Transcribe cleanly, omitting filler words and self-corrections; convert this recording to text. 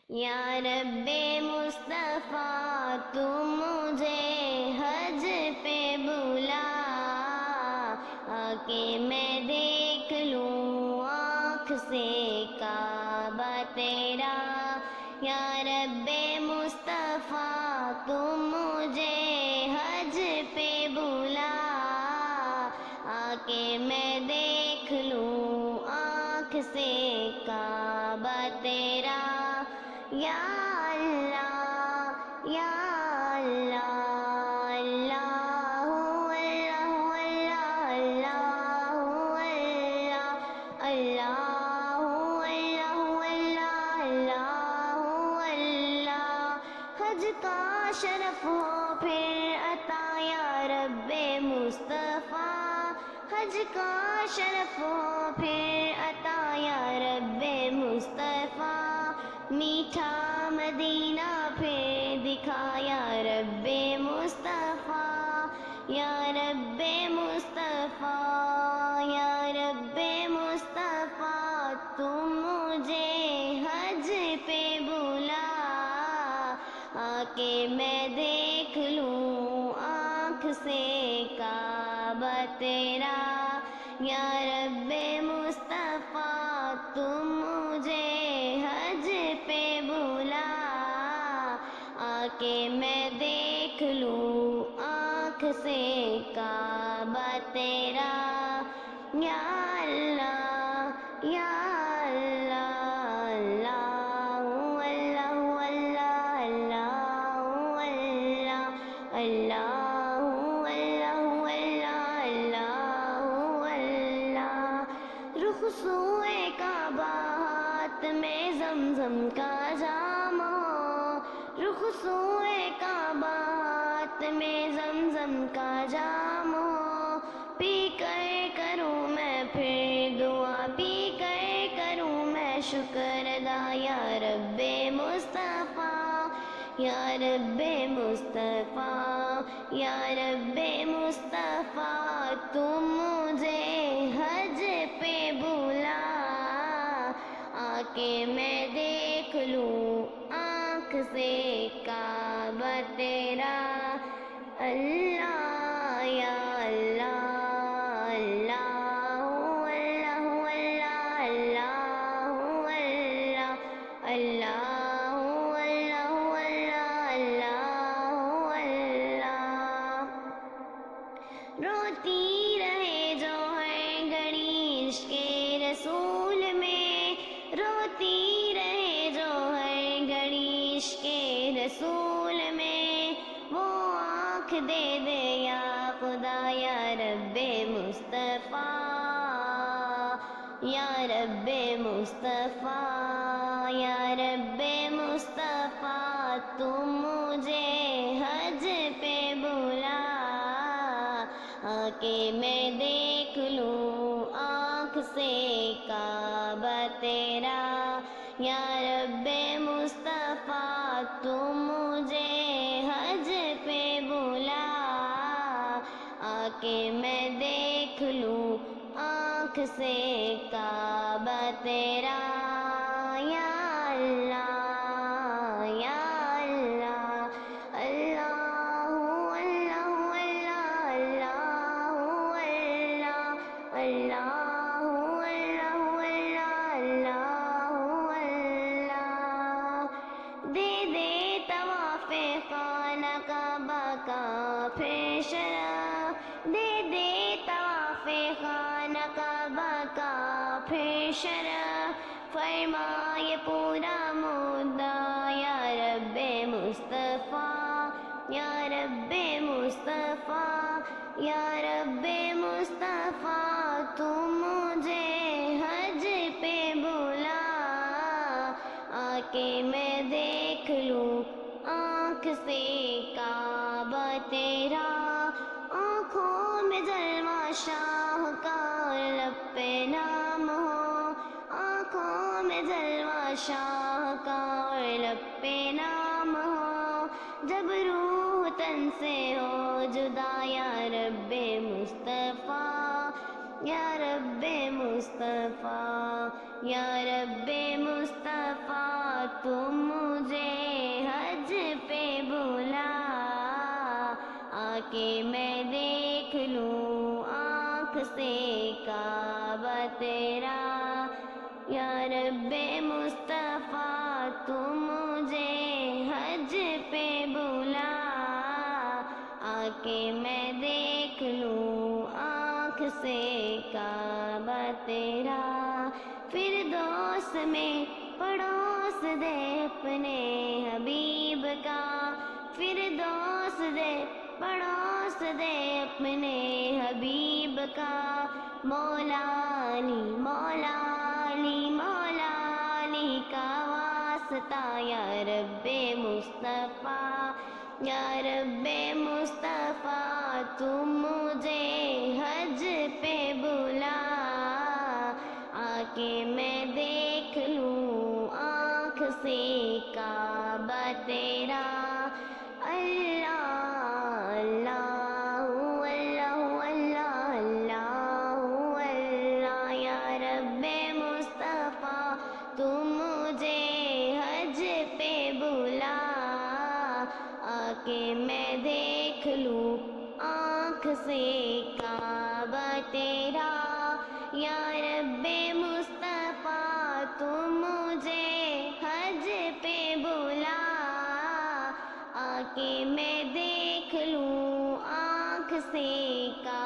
یا رب مصطفیٰ تم مجھے حج پہ بلا، آکے میں دیکھ لوں آنکھ سے کعبہ تیرا۔ یا رب مصطفیٰ تم مجھے حج پہ بلا، آکے میں دیکھ لوں آنکھ سے کعبہ تیرا۔ یا اللہ یا اللہ اللہ اللہ اللہ اللہ اللہ اللہ اللہ اللہ۔ حج کا شرف ہو پھر عطا یا رب مصطفیٰ، حج کا شرف ہو پھر عطا یا رب مصطفیٰ۔ میٹھا مدینہ پھر دکھا یا رب مصطفیٰ، یا رب مصطفیٰ یا رب مصطفیٰ تم مجھے حج پہ بلا، آکے میں دیکھ لوں آنکھ سے کعبہ تیرا۔ یا رب مصطفیٰ تم مجھے حج پہ بلا، آکے میں دیکھ لوں آنکھ سے کعبہ تیرا۔ یا اللہ یا اللہ اللہ اللہ اللہ اللہ اللہ۔ رخ سوئے کعبہ ہاتھ میں زمزم کا جام ہو، رخ سوئے کعبہ ہاتھ میں زمزم کا جام ہو۔ پی کر کروں میں پھر دعا، پی کر کروں میں شکر ادا یا رب مصطفیٰ، یا رب مصطفیٰ یا رب مصطفیٰ تم مجھے حج پہ بلا، آکے میں دیکھ لوں آنکھ سے کعبہ تیرا۔ اللہ یا اللہ اللہ اللہ اللہ اللہ اللہ اللہ۔ روتی رہے جو ہر گھڑی عشق رسول میں، روتی رہے جو ہر گھڑی عشق رسول میں، وہ آنکھ دے دے یا خدا یا رب مصطفیٰ، یا رب مصطفیٰ یا رب مصطفیٰ تم مجھے حج پہ بلا، آکے میں دیکھ لوں آنکھ سے کعبہ تیرا۔ یا رب مصطفیٰ تم مجھے حج پہ بلا، آکے میں دیکھ لوں آنکھ سے کعبہ تیرا۔ یا اللہ یا اللہ اللہ اللہ اللہ اللہ اللہ اللہ۔ دے دے طواف خانہ کعبہ کا پھر شرف، دے دے طواف خانہ کعبہ کا پھر شرف، فرمائے پورا مدعا یا رب مصطفیٰ، یا رب مصطفیٰ یا رب مصطفیٰ تم مجھے حج پہ بلا، آکے میں دیکھ لوں آنکھ سے کعبہ تیرا۔ آنکھوں میں جلوہ شاہ کا لب پہ نام ہو، آنکھوں میں جلوہ شاہ کا لب پہ نام ہو، جب روح تن سے ہو جدا یا رب مصطفیٰ، یا رب مصطفیٰ یا رب مصطفیٰ تم آکے میں دیکھ لوں آنکھ سے کعبہ تیرا، یا رب مصطفیٰ تو مجھے حج پہ بلا، آکے میں دیکھ لوں آنکھ سے کعبہ تیرا، فردوس میں پڑوس دے اپنے حبیب کا، فردوس دے پڑوس دے اپنے حبیب کا، مولا علی مولا علی مولا علی کا واسطہ، یا رب مصطفیٰ یا رب مصطفیٰ تو مجھے حج پہ بلا، آکے میں دیکھ لوں آنکھ سے کعبہ تیرا، اللہ اللہ اللہ اللہ اللہ اللہ، یا رب مصطفیٰ تو مجھے حج پہ بلا، آکے میں دیکھ لوں آنکھ سے کعبہ تیرا، یا رب مصطفیٰ تو مجھے حج پہ بلا، آکے میں دیکھ لوں آنکھ سے کعبہ